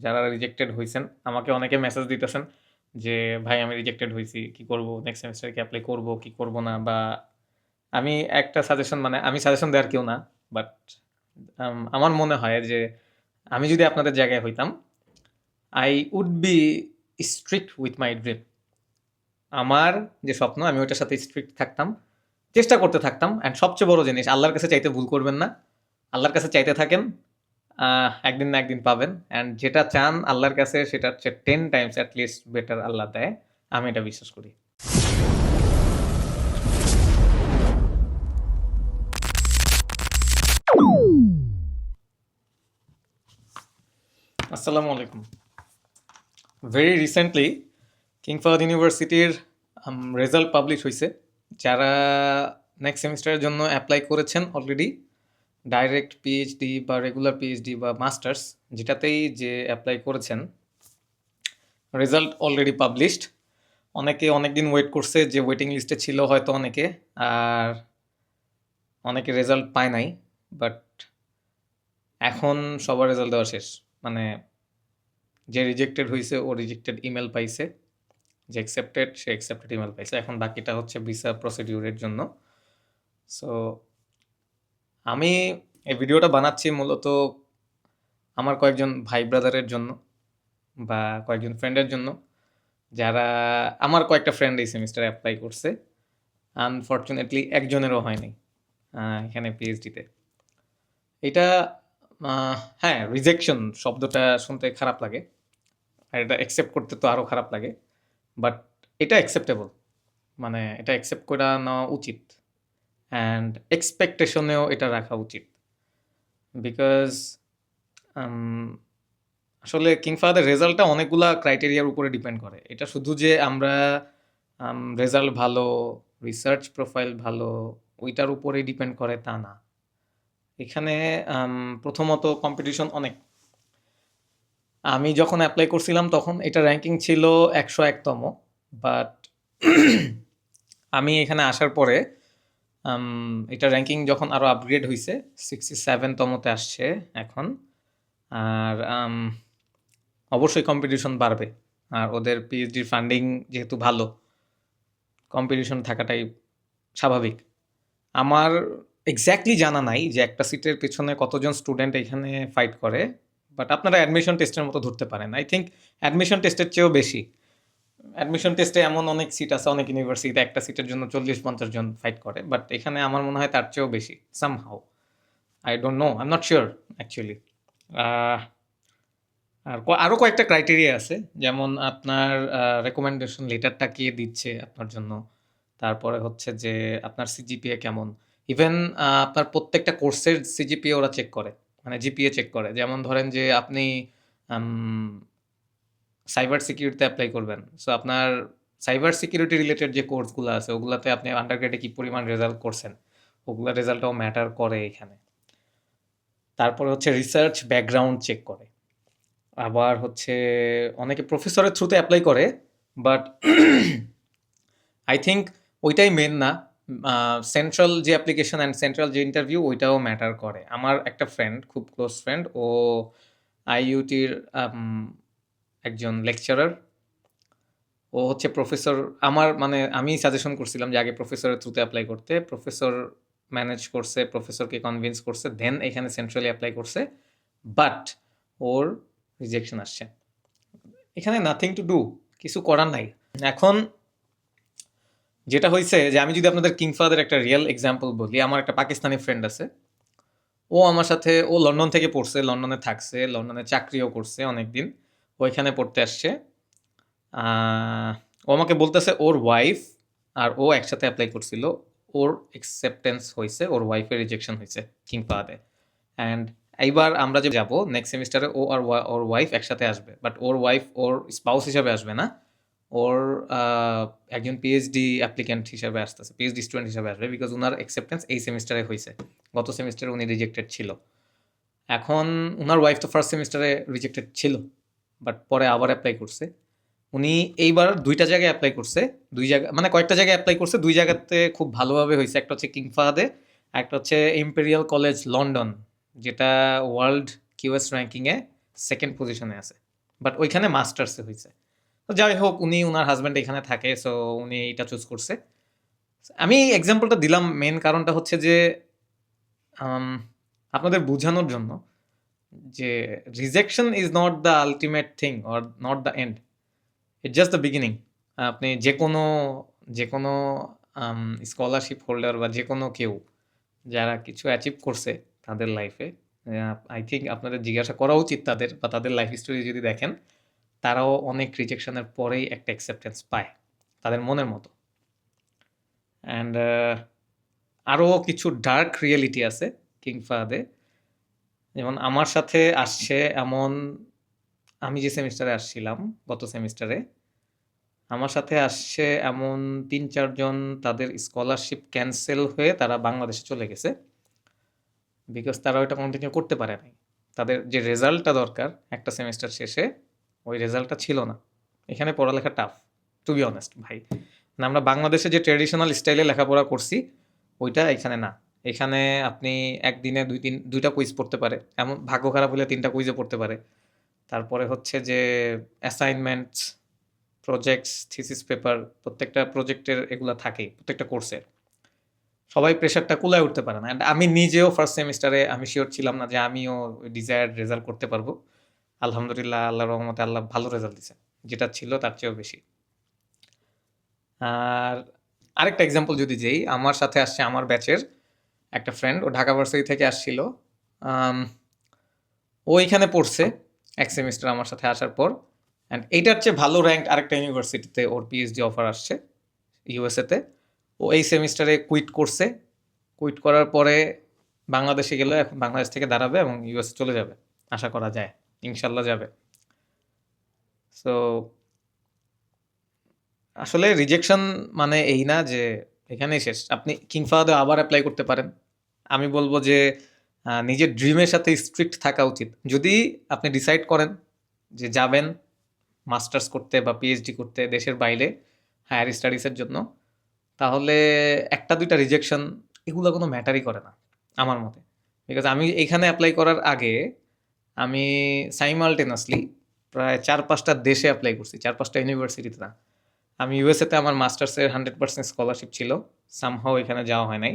যারা রিজেক্টেড হইছেন, আমাকে অনেকে মেসেজ দিতেছেন যে, "ভাই আমি রিজেক্টেড হইছি। কি করব? নেক্সট সেমেস্টারে কি এপ্লাই করব, কি করব না?" বা আমি একটা সাজেশন মানে আমি সাজেশন দেওয়ার কেউ না। বাট আমার মনে হয় যে আমি যদি আপনাদের জায়গায় হইতাম, I would be strict with my dream. আমার যে স্বপ্ন আমি ওইটার সাথে স্ট্রিক্ট থাকতাম। চেষ্টা করতে থাকতাম অ্যান্ড সবচেয়ে বড় জিনিস আল্লাহর কাছে চাইতে ভুল করবেন না। আল্লাহর কাছে চাইতে থাকেন। একদিন না একদিন পাবেন। অ্যান্ড যেটা চান আল্লাহর কাছে সেটার চেয়ে 10 টাইমস এট লিস্ট বেটার আল্লাহ দেয়। আমি এটা বিশ্বাস করি। আসসালামু আলাইকুম। ভেরি রিসেন্টলি কিং ফাহাদ ইউনিভার্সিটির রেজাল্ট পাবলিশ হইছে। যারা নেক্সট সেমিস্টারের জন্য অ্যাপ্লাই করেছেন অলরেডি, ডাইরেক্ট পিএইচডি বা রেগুলার পিএইচডি বা মাস্টার্স যেটাতেই যে অ্যাপ্লাই করেছেন, রেজাল্ট অলরেডি পাবলিশড। অনেকে অনেকদিন ওয়েট করছে, যে ওয়েটিং লিস্টে ছিল হয়তো অনেকে, আর অনেকে রেজাল্ট পায় নাই। বাট এখন সবার রেজাল্ট দেওয়া শেষ। মানে যে রিজেক্টেড হয়েছে ও রিজেক্টেড ইমেল পাইছে, যে অ্যাকসেপ্টেড সে অ্যাকসেপ্টেড ইমেল পাইছে। এখন বাকিটা হচ্ছে ভিসা প্রসিডিউরের জন্য। সো আমি এই ভিডিওটা বানাচ্ছি মূলত আমার কয়েকজন ভাই ব্রাদারের জন্য বা কয়েকজন ফ্রেন্ডের জন্য, যারা আমার কয়েকটা ফ্রেন্ড এই সেমিস্টারে অ্যাপ্লাই করছে। আনফর্চুনেটলি একজনেরও হয়নি এখানে পিএইচডিতে। এটা হ্যাঁ, রিজেকশন শব্দটা শুনতে খারাপ লাগে, আর এটা অ্যাকসেপ্ট করতে তো আরও খারাপ লাগে। বাট এটা অ্যাকসেপ্টেবল, মানে এটা অ্যাকসেপ্ট করা নেওয়া উচিত অ্যান্ড এক্সপেকটেশনেও এটা রাখা উচিত। বিকজ আসলে কিং ফাহাদের রেজাল্টটা অনেকগুলা ক্রাইটেরিয়ার উপরে ডিপেন্ড করে। এটা শুধু যে আমরা রেজাল্ট ভালো, রিসার্চ প্রোফাইল ভালো, ওইটার উপরেই ডিপেন্ড করে তা না। এখানে প্রথমত কম্পিটিশন অনেক। আমি যখন অ্যাপ্লাই করছিলাম তখন এটা র্যাঙ্কিং ছিল 101তম। বাট আমি এখানে আসার পরে এটা র্যাঙ্কিং যখন আরও আপগ্রেড হয়েছে 67তমতে আসছে এখন। আর অবশ্যই কম্পিটিশন বাড়বে, আর ওদের পিএইচডির ফান্ডিং যেহেতু ভালো, কম্পিটিশন থাকাটাই স্বাভাবিক। আমার এক্স্যাক্টলি জানা নাই যে একটা সিটের পেছনে কতজন স্টুডেন্ট এখানে ফাইট করে, বাট আপনারা অ্যাডমিশন টেস্টের মতো ধরতে পারেন। আই থিঙ্ক অ্যাডমিশন টেস্টের চেয়েও বেশি। অ্যাডমিশন টেস্টে এমন অনেক সিট আছে, অনেক ইউনিভার্সিটিতে একটা সিটের জন্য 40-50 জন ফাইট করে, বাট এখানে আমার মনে হয় তার চেয়েও বেশি somehow. I don't know, I am not sure actually. আর আরও কয়েকটা ক্রাইটেরিয়া আছে, যেমন আপনার রেকমেন্ডেশন লেটারটা কে দিচ্ছে আপনার জন্য, তারপরে হচ্ছে যে আপনার সিজিপিএ কেমন, ইভেন আপনার প্রত্যেকটা কোর্সের সিজিপিএ ওরা চেক করে, মানে জিপিএ চেক করে। যেমন ধরেন যে আপনি সাইবার সিকিউরিটিতে অ্যাপ্লাই করবেন, সো আপনার সাইবার সিকিউরিটি রিলেটেড যে কোর্সগুলো আছে ওগুলাতে আপনি আন্ডারগ্রেডে কী পরিমাণ রেজাল্ট করছেন, ওগুলোর রেজাল্টটাও ম্যাটার করে এখানে। তারপরে হচ্ছে রিসার্চ ব্যাকগ্রাউন্ড চেক করে। আবার হচ্ছে অনেকে প্রফেসরের থ্রুতে অ্যাপ্লাই করে, বাট আই থিঙ্ক ওইটাই মেন না। সেন্ট্রাল যে অ্যাপ্লিকেশন অ্যান্ড সেন্ট্রাল যে ইন্টারভিউ ওইটাও ম্যাটার করে। আমার একটা ফ্রেন্ড, খুব ক্লোজ ফ্রেন্ড, ও আইইউটির একজন লেকচারার। ও হচ্ছে প্রফেসর। আমার মানে আমি সাজেশন করছিলাম যে আগে প্রফেসরের থ্রুতে অ্যাপ্লাই করতে। প্রফেসর ম্যানেজ করছে, প্রফেসরকে কনভিন্স করছে, দেন এখানে সেন্ট্রালি অ্যাপ্লাই করছে। বাট ওর রিজেকশন আসছে। এখানে নাথিং টু ডু, কিছু করার নাই। এখন যেটা হয়েছে যে আমি যদি আপনাদের কিং ফাহাদের একটা রিয়েল এক্সাম্পল বলি, আমার একটা পাকিস্তানি ফ্রেন্ড আছে। ও আমার সাথে, ও লন্ডন থেকে পড়ছে, লন্ডনে থাকছে, লন্ডনে চাকরিও করছে অনেকদিন, ওইখানে পড়তে আসছে। ও আমাকে বলতেছে ওর ওয়াইফ আর ও একসাথে অ্যাপ্লাই করছিল, ওর অ্যাকসেপ্টেন্স হয়েছে, ওর ওয়াইফের রিজেকশন হয়েছে কিং ফাহাদে। অ্যান্ড এইবার আমরা যে যাবো নেক্সট সেমিস্টারে, ও আর ওর ওয়াইফ একসাথে আসবে, but or wife or spouse হিসাবে আসবে না, ওর একজন পিএইচডি অ্যাপ্লিক্যান্ট হিসাবে আসতেছে, পিএইচডি স্টুডেন্ট হিসাবে আসবে, বিকজ ওনার অ্যাকসেপ্টেন্স এই সেমিস্টারে হয়েছে। গত সেমিস্টারে উনি রিজেক্টেড ছিল। এখন ওনার ওয়াইফ তো ফার্স্ট সেমিস্টারে রিজেক্টেড ছিল, বাট পরে আবার অ্যাপ্লাই করছে। উনি এইবার 2টা জায়গায় অ্যাপ্লাই করছে, 2 জায়গা মানে কয়েকটা জায়গায় অ্যাপ্লাই করছে, 2 জায়গাতে খুব ভালোভাবে হয়েছে। একটা হচ্ছে কিং ফাহাদে, একটা হচ্ছে ইম্পেরিয়াল কলেজ লন্ডন, যেটা ওয়ার্ল্ড কিউএস র্যাঙ্কিংয়ে 2nd পজিশনে আছে। বাট ওইখানে মাস্টার্সে হয়েছে। তো যাই হোক, উনি ওনার হাজব্যান্ড এখানে থাকে, সো উনি এটা চুজ করছে। আমি এক্সাম্পলটা দিলাম, মেন কারণটা হচ্ছে যে আপনাদের বোঝানোর জন্য যে rejection is not the ultimate thing or not the end, it's just the beginning. আপনি যে কোনো স্কলারশিপ হোল্ডার বা যে কোনো কেউ যারা কিছু অ্যাচিভ করছে তাদের লাইফে, আই থিঙ্ক আপনাদের জিজ্ঞাসা করা উচিত তাদের, বা তাদের লাইফ স্টোরি যদি দেখেন, তারাও অনেক রিজেকশনের পরেই একটা অ্যাকসেপ্টেন্স পায় তাদের মনের মতো। অ্যান্ড আরও কিছু ডার্ক রিয়েলিটি আছে কিং ফাহাদে। যেমন আমার সাথে আসছে এমন, আমি যে সেমিস্টারে আসছিলাম গত সেমিস্টারে, আমার সাথে আসছে এমন ৩-৪ জন তাদের স্কলারশিপ ক্যান্সেল হয়ে তারা বাংলাদেশে চলে গেছে, বিকজ তারা ওইটা কন্টিনিউ করতে পারে নাই। তাদের যে রেজাল্টটা দরকার একটা সেমিস্টার শেষে, ওই রেজাল্টটা ছিল না। এখানে পড়ালেখা টাফ, টু বি অনেস্ট ভাই। না, আমরা বাংলাদেশে যে ট্রেডিশনাল স্টাইলে লেখাপড়া করছি ওইটা এখানে না। এখানে আপনি একদিনে দুইটা কুইজ পড়তে পারে, এমন ভাগ্য খারাপ হলে 3টা কুইজে পড়তে পারে। তারপরে হচ্ছে যে অ্যাসাইনমেন্টস, প্রজেক্টস, থিসিস পেপার, প্রত্যেকটা প্রজেক্টের এগুলা থাকেই প্রত্যেকটা কোর্সের। সবাই প্রেশারটা কুলায় উঠতে পারে না। অ্যান্ড আমি নিজেও ফার্স্ট সেমিস্টারে আমি শিওর ছিলাম না যে আমিও ডিজায়ার্ড রেজাল্ট করতে পারবো। আলহামদুলিল্লাহ, আল্লাহর রহমতে আল্লাহ ভালো রেজাল্ট দিছে, যেটা ছিল তার চেয়েও বেশি। আর আরেকটা এক্সাম্পল যদি যেই, আমার সাথে আসছে আমার ব্যাচের একটা ফ্রেন্ড, ও ঢাকা ভার্সিটি থেকে আসছিল। ও এখানে পড়ছে এক সেমিস্টার আমার সাথে আসার পর, অ্যান্ড এইটার চেয়ে ভালো র্যাঙ্ক আরেকটা ইউনিভার্সিটিতে ওর পিএইচডি অফার আসছে ইউএসএতে। ও এই সেমিস্টারে কুইট করছে। কুইট করার পরে বাংলাদেশে গেলে এখন বাংলাদেশ থেকে দাঁড়াবে এবং ইউএসএ চলে যাবে, আশা করা যায়, ইনশাল্লাহ যাবে। সো আসলে রিজেকশন মানে এই না যে এখানেই শেষ। আপনি কিং ফাহাদে আবার অ্যাপ্লাই করতে পারেন। আমি বলবো যে নিজের ড্রিমের সাথে স্ট্রিক্ট থাকা উচিত। যদি আপনি ডিসাইড করেন যে যাবেন মাস্টার্স করতে বা পিএইচডি করতে দেশের বাইরে হায়ার স্টাডিজের জন্য, তাহলে 1-2টা রিজেকশন এগুলো কোনো ম্যাটারই করে না আমার মতে। বিকজ আমি এইখানে অ্যাপ্লাই করার আগে আমি সাইমালটেনাসলি প্রায় 4-5টা দেশে অ্যাপ্লাই করছি, 4-5টা ইউনিভার্সিটিতে না। আমি ইউএসএতে আমার মাস্টার্সের 100% স্কলারশিপ ছিল, সামহাও এখানে যাওয়া হয় নাই।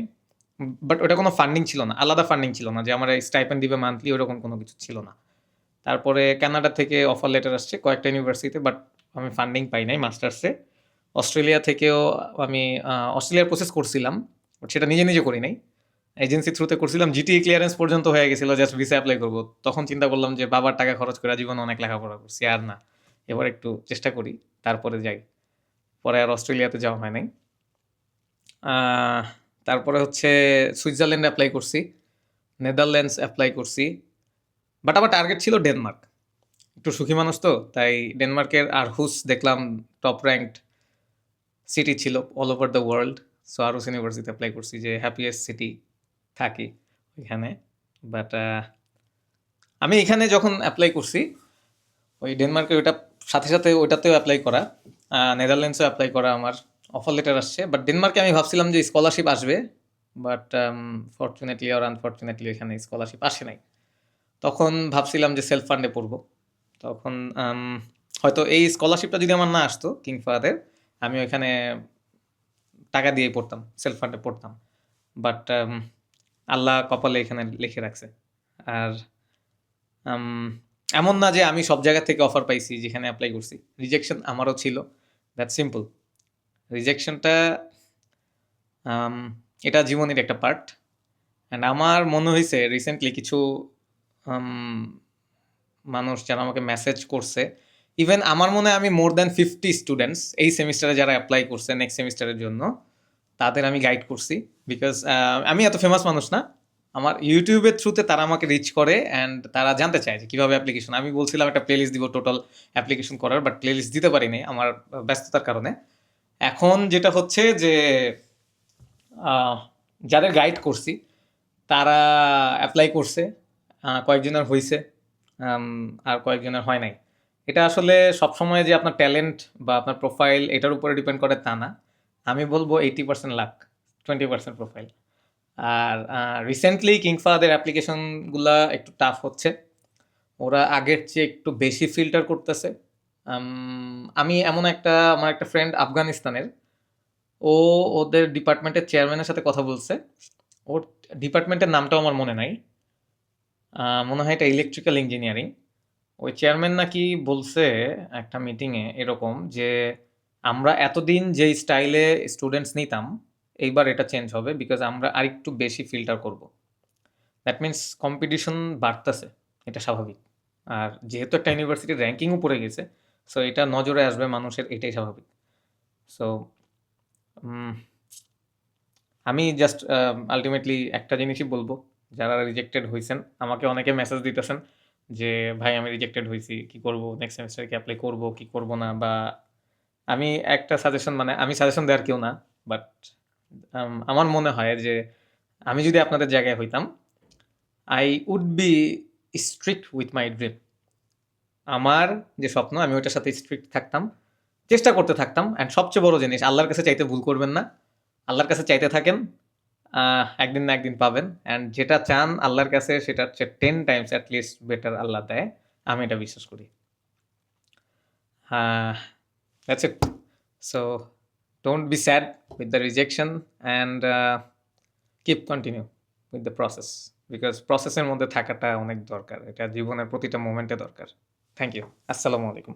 বাট ওটা কোনো ফান্ডিং ছিল না, আলাদা ফান্ডিং ছিল না যে আমার স্টাইপেন্ড দিবে মান্থলি, ওরকম কোনো কিছু ছিল না। তারপরে কানাডা থেকে অফার লেটার আসছে কয়েকটা ইউনিভার্সিটিতে, বাট আমি ফান্ডিং পাই নাই মাস্টার্সে। অস্ট্রেলিয়া থেকেও আমি অস্ট্রেলিয়ার প্রসেস করছিলাম, বাট সেটা নিজে নিজে করি নাই, এজেন্সি থ্রুতে করছিলাম। জিটিএ ক্লিয়ারেন্স পর্যন্ত হয়ে গেছিলো, জাস্ট ভিসা অ্যাপ্লাই করবো। তখন চিন্তা করলাম যে বাবার টাকা খরচ করে জীবনে অনেক লেখাপড়া করছি, আর না, এবার একটু চেষ্টা করি, তারপরে যাই। পরে আর অস্ট্রেলিয়াতে যাওয়া হয় নাই। তারপরে হচ্ছে সুইজারল্যান্ডে অ্যাপ্লাই করছি, নেদারল্যান্ডস অ্যাপ্লাই করছি, বাট আমার টার্গেট ছিল ডেনমার্ক। একটু সুখী মানুষ তো, তাই ডেনমার্কের আরহুস দেখলাম টপ র্যাঙ্কড সিটি ছিল all over the world. So Aarhus university apply করছি, যে হ্যাপিয়েস্ট সিটি থাকি ওইখানে। বাট আমি এখানে যখন অ্যাপ্লাই করছি, ওই ডেনমার্কে ওইটা সাথে সাথে ওইটাতেও অ্যাপ্লাই করা, নেদারল্যান্ডসও অ্যাপ্লাই করা, আমার অফার লেটার আসছে। বাট ডেনমার্কে আমি ভাবছিলাম যে স্কলারশিপ আসবে, বাট ফর্চুনেটলি আর আনফর্চুনেটলি এখানে স্কলারশিপ আসে নাই। তখন ভাবছিলাম যে সেলফ ফান্ডে পড়বো। তখন হয়তো এই স্কলারশিপটা যদি আমার না আসতো কিং ফাহাদের, আমি ওইখানে টাকা দিয়েই পড়তাম, সেলফ ফান্ডে পড়তাম। বাট আল্লাহ কপালে এখানে লিখে রাখছে। আর এমন না যে আমি সব জায়গা থেকে অফার পাইছি যেখানে অ্যাপ্লাই করছি, রিজেকশন আমারও ছিল, দ্যাট সিম্পল। রিজেকশনটা এটা জীবনের একটা পার্ট। অ্যান্ড আমার মনে হয়েছে রিসেন্টলি কিছু মানুষ যারা আমাকে মেসেজ করছে, ইভেন আমার মনে হয় আমি মোর দ্যান 50 স্টুডেন্টস এই সেমিস্টারে যারা অ্যাপ্লাই করছে নেক্সট সেমিস্টারের জন্য, তাদের আমি গাইড করছি। বিকজ আমি এত ফেমাস মানুষ না, আমার ইউটিউবের থ্রুতে তারা আমাকে রিচ করে অ্যান্ড তারা জানতে চায় যে কীভাবে অ্যাপ্লিকেশন। আমি বলছিলাম একটা প্লেলিস্ট দিব টোটাল অ্যাপ্লিকেশন করার, বাট প্লেলিস্ট দিতে পারিনি আমার ব্যস্ততার কারণে। এখন যেটা হচ্ছে যে যাদের গাইড করছি তারা অ্যাপ্লাই করছে, কয়েকজনের হয়েছে, আর কয়েকজনের হয় নাই। এটা আসলে সবসময় যে আপনার ট্যালেন্ট বা আপনার প্রোফাইল এটার উপরে ডিপেন্ড করে তা না। আমি বলবো 80% লাক, 20% প্রোফাইল। আর রিসেন্টলি কিং ফাহাদের অ্যাপ্লিকেশনগুলা একটু টাফ হচ্ছে, ওরা আগের চেয়ে একটু বেশি ফিল্টার করতেছে। আমি আমার একটা ফ্রেন্ড আফগানিস্তানের, ও ওদের ডিপার্টমেন্টের চেয়ারম্যানের সাথে কথা বলছে। ওর ডিপার্টমেন্টের নামটাও আমার মনে নাই, মনে হয় এটা ইলেকট্রিক্যাল ইঞ্জিনিয়ারিং। ওই চেয়ারম্যান নাকি বলছে একটা মিটিংয়ে এরকম যে আমরা এতদিন যেই স্টাইলে স্টুডেন্টস নিতাম, এইবার এটা চেঞ্জ হবে বিকজ আমরা আরেকটু বেশি ফিল্টার করব। দ্যাট মিন্স কম্পিটিশন বাড়তেছে, এটা স্বাভাবিক। আর যেহেতু একটা ইউনিভার্সিটির র্যাঙ্কিংও পড়ে গেছে, সো এটা নজরে আসবে মানুষের, এটাই স্বাভাবিক। সো আমি জাস্ট আলটিমেটলি একটা জিনিসই বলবো, যারা রিজেক্টেড হয়েছেন, আমাকে অনেকে মেসেজ দিতেছেন যে ভাই আমি রিজেক্টেড হয়েছি, কি করব, নেক্সট সেমিস্টারে কি অ্যাপ্লাই করব কি করব না, বা আমি একটা সাজেশন, মানে আমি সাজেশন দেওয়ার কেউ না, বাট আমার মনে হয় যে আমি যদি আপনাদের জায়গায় হইতাম, I would be strict with my dream. আমার যে স্বপ্ন আমি ওইটার সাথে স্ট্রিক্ট থাকতাম, চেষ্টা করতে থাকতাম। অ্যান্ড সবচেয়ে বড় জিনিস, আল্লাহর কাছে চাইতে ভুল করবেন না। আল্লাহর কাছে চাইতে থাকেন, একদিন না একদিন পাবেন। অ্যান্ড যেটা চান আল্লাহর কাছে, সেটা হচ্ছে 10 টাইমস অ্যাট লিস্ট বেটার আল্লাহ দেয়। আমি এটা বিশ্বাস করি। That's it. So don't be sad with the rejection, and keep continue with the process, because প্রসেসের মধ্যে থাকাটা অনেক দরকার। এটা জীবনের প্রতিটা মোমেন্টে দরকার। Thank you. আসসালামু আলাইকুম।